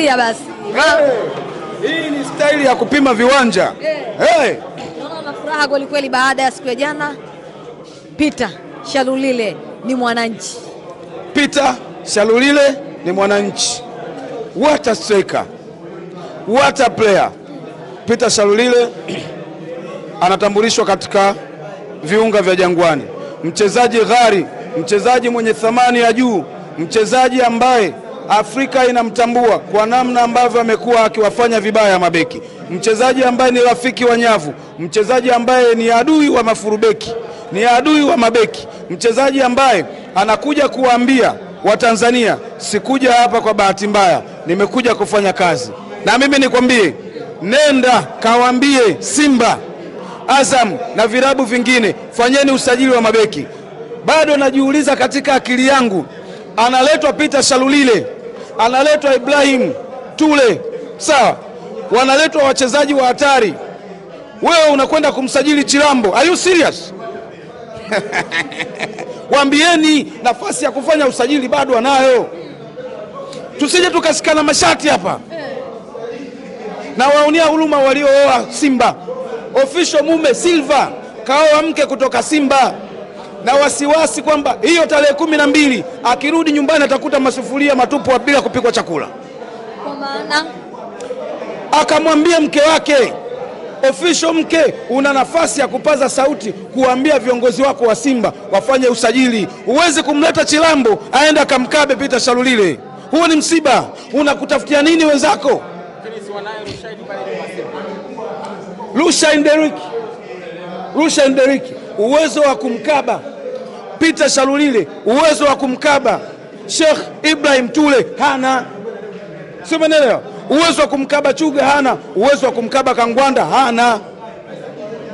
Tulia basi. Hii ni staili ya kupima viwanja. Naona una furaha kweli kweli baada ya siku ya jana. Peter Shalulile ni mwananchi. Peter Shalulile ni mwananchi. What a striker. What a player. Peter Shalulile anatambulishwa katika viunga vya Jangwani. Mchezaji ghari, mchezaji mwenye thamani ya juu, mchezaji ambaye Afrika inamtambua kwa namna ambavyo amekuwa akiwafanya vibaya mabeki, mchezaji ambaye ni rafiki wa nyavu, mchezaji ambaye ni adui wa mafurubeki, ni adui wa mabeki, mchezaji ambaye anakuja kuwaambia Watanzania, sikuja hapa kwa bahati mbaya, nimekuja kufanya kazi. Na mimi nikwambie, nenda kawaambie Simba, Azam na virabu vingine, fanyeni usajili wa mabeki. Bado najiuliza katika akili yangu, analetwa Peter Shalulile, analetwa Ibrahim Tule, sawa, wanaletwa wachezaji wa hatari, wewe unakwenda kumsajili Chilambo. Are you serious? Waambieni nafasi ya kufanya usajili bado anayo, tusije tukasikana mashati hapa. Na waonia huruma waliooa Simba. Official mume Silva kaoa mke kutoka Simba, na wasiwasi kwamba hiyo tarehe 12 akirudi nyumbani atakuta masufuria matupu bila kupikwa chakula. Kwa maana akamwambia mke wake, official mke, una nafasi ya kupaza sauti kuambia viongozi wako wa Simba wafanye usajili. Uweze kumleta Chilambo aenda akamkabe Peter Shalulile. Huo ni msiba. Unakutafutia nini wenzako? Rushain Derrick uwezo wa kumkaba Peter Shalulile, uwezo wa kumkaba Sheikh Ibrahim Tule hana. Sio, umeelewa? Uwezo wa kumkaba Chuga hana, uwezo wa kumkaba Kangwanda hana.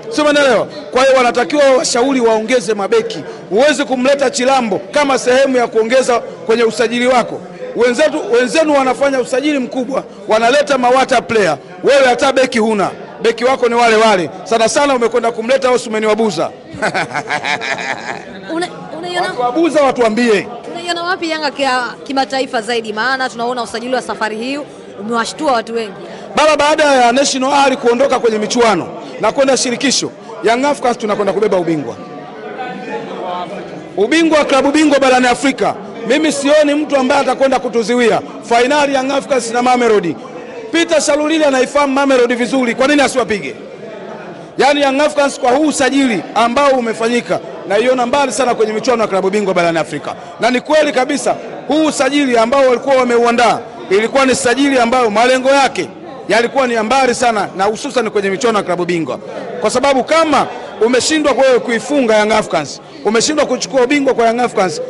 Sio, umeelewa? Kwa hiyo wanatakiwa washauri waongeze mabeki. Uweze kumleta Chilambo kama sehemu ya kuongeza kwenye usajili wako. Wenzenu wanafanya usajili mkubwa, wanaleta mawata player, wewe hata beki huna. Beki wako ni wale wale. Sana sana umekwenda kumleta Osman Wabuza. Watu Wabuza watuambie. Unaiona wapi Yanga kimataifa zaidi? Maana tunaona usajili wa safari hii umewashtua watu wengi. Baada ya National Ahli kuondoka kwenye michuano na kwenda shirikisho, Young Africans tunakwenda kubeba ubingwa. Ubingwa wa klabu bingwa barani Afrika. Mimi sioni mtu ambaye atakwenda kutuziwia. Finali Young Africans na Mamelodi. Peter Shalulile anaifahamu Mamelodi vizuri, kwa nini asiwapige? Yaani Young Africans kwa huu usajili ambao umefanyika, na iona mbali sana kwenye michuano ya klabu bingwa barani Afrika. Na ni kweli kabisa, huu usajili ambao walikuwa wameuandaa ilikuwa ni sajili ambayo malengo yake yalikuwa ni mbali sana, na hususan kwenye michuano ya klabu bingwa. Kwa sababu kama umeshindwa kwa kuifunga Young Africans, umeshindwa kuchukua ubingwa kwa Young Africans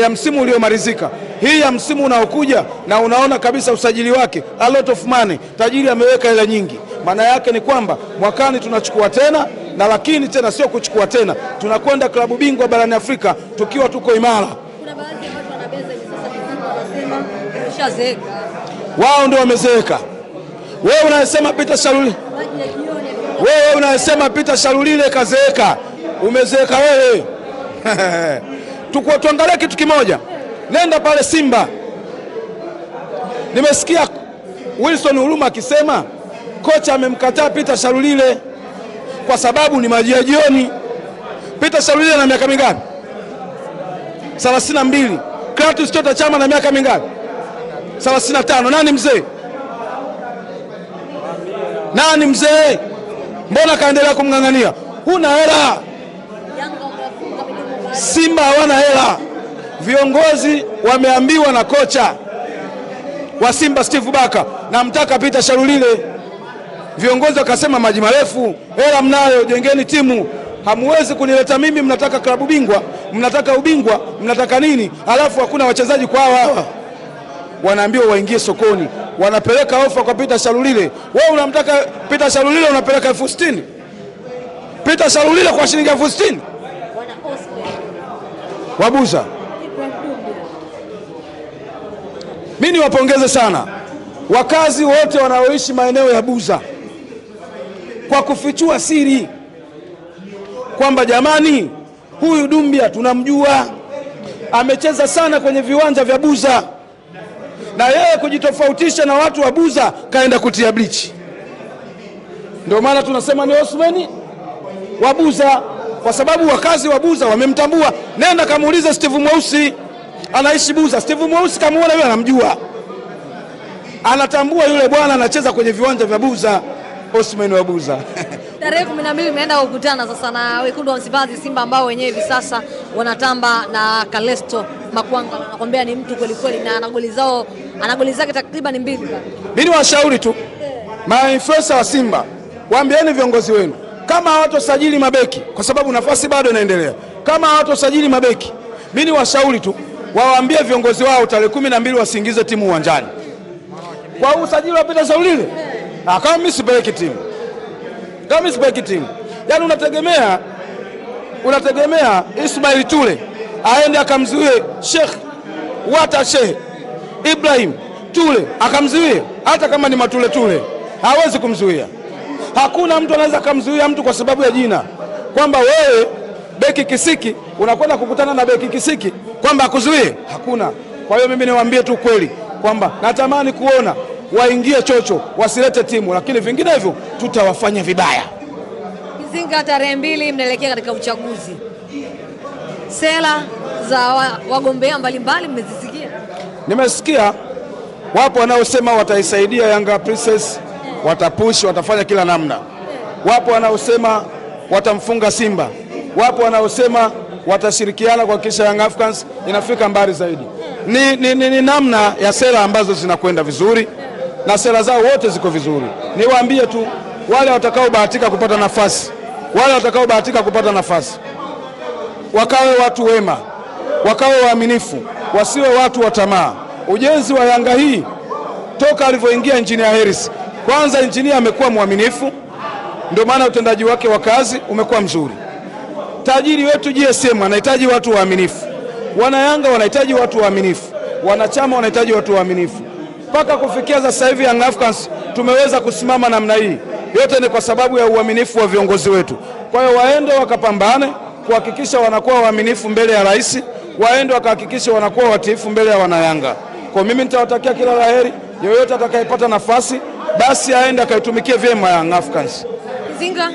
ya msimu uliomalizika, hii ya msimu unaokuja, na unaona kabisa usajili wake a lot of money, tajiri ameweka hela nyingi, maana yake ni kwamba mwakani tunachukua tena, na lakini tena sio kuchukua tena, tunakwenda klabu bingwa barani Afrika tukiwa tuko imara. Kuna baadhi ya watu wanabeza hivi sasa, wanasema ushazeeka. Wao ndio wamezeeka. Wewe unasema Peter Shalulile, wewe unasema Peter Shalulile kazeeka. Umezeeka wewe. Tuangalie kitu kimoja. Nenda pale Simba. Nimesikia Wilson Huruma akisema kocha amemkataa Peter Shalulile kwa sababu ni maji ya jioni. Peter Shalulile na miaka mingapi? 32. Clatous Chota Chama na miaka mingapi? 35. Nani mzee? Nani mzee? Mbona kaendelea kumng'ang'ania? Huna hela. Simba hawana hela. Viongozi wameambiwa na kocha wa Simba Steve Baka, namtaka Peter Shalulile. Viongozi wakasema maji marefu, hela mnayo, jengeni timu. Hamuwezi kunileta mimi, mnataka klabu bingwa, mnataka ubingwa, mnataka nini? Alafu hakuna wachezaji kwa hawa. Wanaambiwa waingie sokoni, wanapeleka ofa kwa Peter Shalulile. Wewe unamtaka Peter Shalulile, unapeleka 60,000. Peter Shalulile kwa shilingi 60,000. Wabuza, mimi niwapongeze sana wakazi wote wanaoishi maeneo ya Buza kwa kufichua siri kwamba jamani, huyu Dumbia tunamjua, amecheza sana kwenye viwanja vya Buza, na yeye kujitofautisha na watu wa Buza kaenda kutia blichi. Ndio maana tunasema ni Osman wa Buza, kwa sababu wakazi wa Buza wamemtambua. Nenda kamuulize Steve Mweusi, anaishi Buza. Steve Mweusi kamuona yule, anamjua, anatambua yule bwana anacheza kwenye viwanja vya Buza. Osman wa Buza. Tarehe 12 mnaenda kukutana sasa na wekundu wa Msimbazi Simba, ambao wenyewe hivi sasa wanatamba na Kalesto Makwanga. Anakuambia ni mtu kweli kweli, na ana goli zake takriban 2. Mimi washauri tu maafisa wa Simba, waambieni viongozi wenu kama hawatosajili mabeki, kwa sababu nafasi bado inaendelea. Kama hawatosajili mabeki, mimi washauri tu wawaambie viongozi wao tarehe 12 wasiingize timu uwanjani kwa usajili wa Peter Shaulile. Kama mimi sipeleki timu, yaani unategemea Ismail Tule aende akamzuie Sheikh Ibrahim Tule akamzuie? Hata kama ni Matule Tule hawezi kumzuia. Hakuna mtu anaweza kumzuia mtu kwa sababu ya jina, kwamba wewe beki Kisiki unakwenda kukutana na beki Kisiki kwamba akuzuie. Hakuna. Kwa hiyo mimi niwaambie tu kweli kwamba natamani kuona waingie chocho, wasilete timu, lakini vinginevyo tutawafanya vibaya. Kizinga, tarehe 2 mnaelekea katika uchaguzi. Sera za wagombea mbalimbali mmezisikia? Nimesikia wapo wanaosema wataisaidia Yanga Princess, watapush, watafanya kila namna. Wapo wanaosema watamfunga Simba, wapo wanaosema watashirikiana kuhakikisha Young Africans inafika mbali zaidi. Ni namna ya sera ambazo zinakwenda vizuri na sera zao wote ziko vizuri. Niwaambie tu wale watakaobahatika kupata nafasi, wakawe watu wema, wakawe waaminifu, wasiwe watu wa tamaa. Ujenzi wa Yanga hii toka alivyoingia Engineer Harris, kwanza Engineer amekuwa mwaminifu, ndio maana utendaji wake wa kazi umekuwa mzuri. Tajiri wetu GSM anahitaji watu waaminifu, wana Yanga wanahitaji watu waaminifu, wanachama wanahitaji watu waaminifu. Mpaka kufikia sasa hivi Young Africans tumeweza kusimama namna hii, yote ni kwa sababu ya uaminifu wa viongozi wetu. Kwa hiyo waende wakapambane kuhakikisha wanakuwa waaminifu mbele ya rais, waende wakahakikisha wanakuwa watiifu mbele ya wanayanga. Kwa mimi nitawatakia kila laheri, yoyote atakayepata nafasi basi aende akaitumikie vyema Young Africans. Kizinga,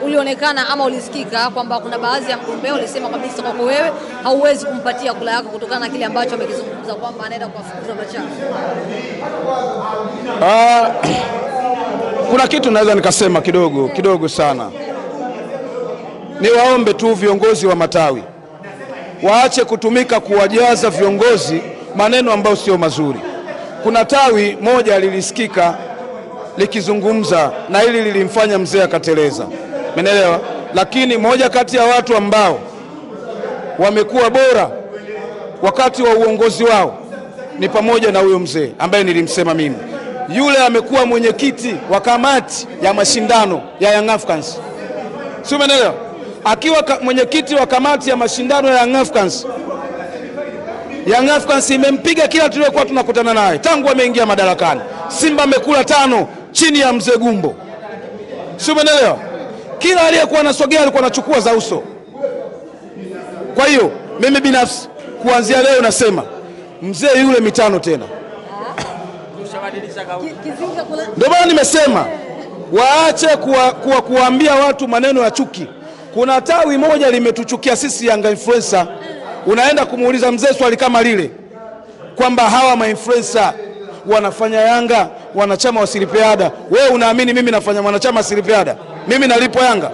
ulionekana ama ulisikika kwamba kuna baadhi ya mgombea ulisema kabisa kwako wewe hauwezi kumpatia kula yako kutokana na kile ambacho amekizungumza kwamba anaenda kuwafukuza Machao. Kuna kitu naweza nikasema kidogo sana. Niwaombe tu viongozi wa matawi waache kutumika kuwajaza viongozi maneno ambayo sio mazuri. Kuna tawi moja lilisikika likizungumza na hili lilimfanya mzee akateleza, umeelewa? Lakini moja kati ya watu ambao wamekuwa bora wakati wa uongozi wao ni pamoja na huyo mzee ambaye nilimsema mimi. Yule amekuwa mwenyekiti wa kamati ya mashindano ya Young Africans, si umeelewa? Akiwa mwenyekiti wa kamati ya mashindano ya Young Africans, Young Africans imempiga kila tuliokuwa tunakutana naye tangu ameingia madarakani. Simba amekula 5 chini ya mzee Gumbo, si umeelewa? Kila aliyekuwa anasogea alikuwa anachukua za uso. Kwa hiyo mimi binafsi kuanzia leo nasema mzee yule 5 tena. Ndio maana nimesema waache kuambia watu maneno ya chuki. Kuna tawi moja limetuchukia sisi Yanga influencer. Unaenda kumuuliza mzee swali kama lile kwamba hawa ma-influencer wanafanya Yanga wanachama wasilipe ada. Wewe unaamini mimi nafanya wanachama wasilipe ada? Mimi nalipo Yanga?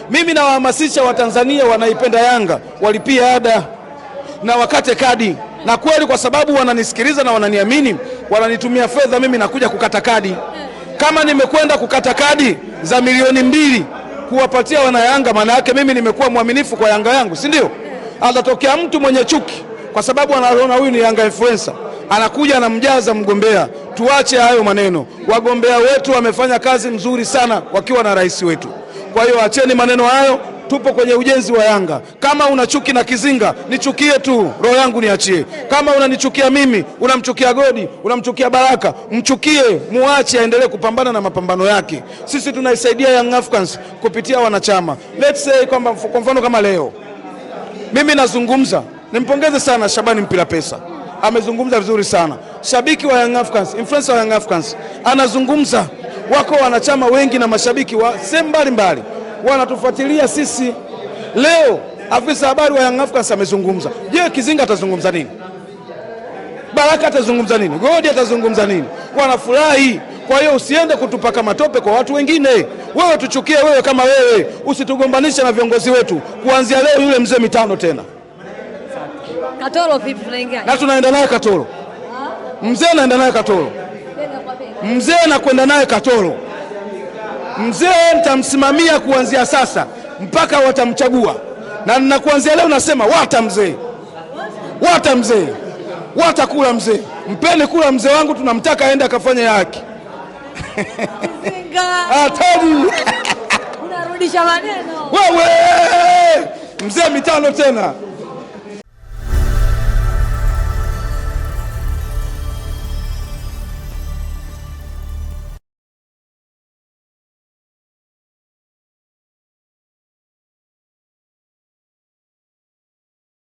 Mimi nawahamasisha Watanzania wanaipenda Yanga walipie ada na wakate kadi. Na kweli kwa sababu wananisikiliza na wananiamini, wananitumia fedha, mimi nakuja kukata kadi. Kama nimekwenda kukata kadi za milioni 2 kuwapatia wana Yanga, maana yake mimi nimekuwa mwaminifu kwa Yanga yangu, si ndio? Atatokea mtu mwenye chuki kwa sababu anaona huyu ni Yanga influencer, anakuja anamjaza mgombea. Tuache hayo maneno. Wagombea wetu wamefanya kazi nzuri sana wakiwa na rais wetu. Kwa hiyo acheni maneno hayo, tupo kwenye ujenzi wa Yanga. Kama una chuki na Kizinga, nichukie tu, roho yangu niachie. Kama unanichukia mimi, unamchukia Godi, unamchukia Baraka, mchukie, muache aendelee kupambana na mapambano yake. Sisi tunaisaidia Young Africans kupitia wanachama. Let's say kwamba kwa mfano kama leo mimi nazungumza, nimpongeze sana Shabani Mpira Pesa, amezungumza vizuri sana. shabiki wa Young Africans, influencer wa Young Africans anazungumza, wako wanachama wengi na mashabiki wa sehemu mbalimbali wanatufuatilia sisi. Leo afisa habari wa Young Africans amezungumza. Je, Kizinga atazungumza nini? Baraka atazungumza nini? Godi atazungumza nini? Wanafurahi. Kwa hiyo usiende kutupaka matope kwa watu wengine. Wewe tuchukie wewe kama wewe, usitugombanisha na viongozi wetu. Kuanzia leo yule mzee mitano tena. Katoro vipi tunaingia? Na tunaenda naye Katoro. Mzee anaenda naye Katoro. Mzee anakwenda naye Katoro. Mzee nitamsimamia kuanzia sasa mpaka watamchagua. Na kuanzia leo nasema wata mzee. Wata mzee. Wata kula mzee. Mpeni kula mzee wangu, tunamtaka aende akafanye haki. Hatari. Unarudisha maneno. Wewe! Mzee mitano tena.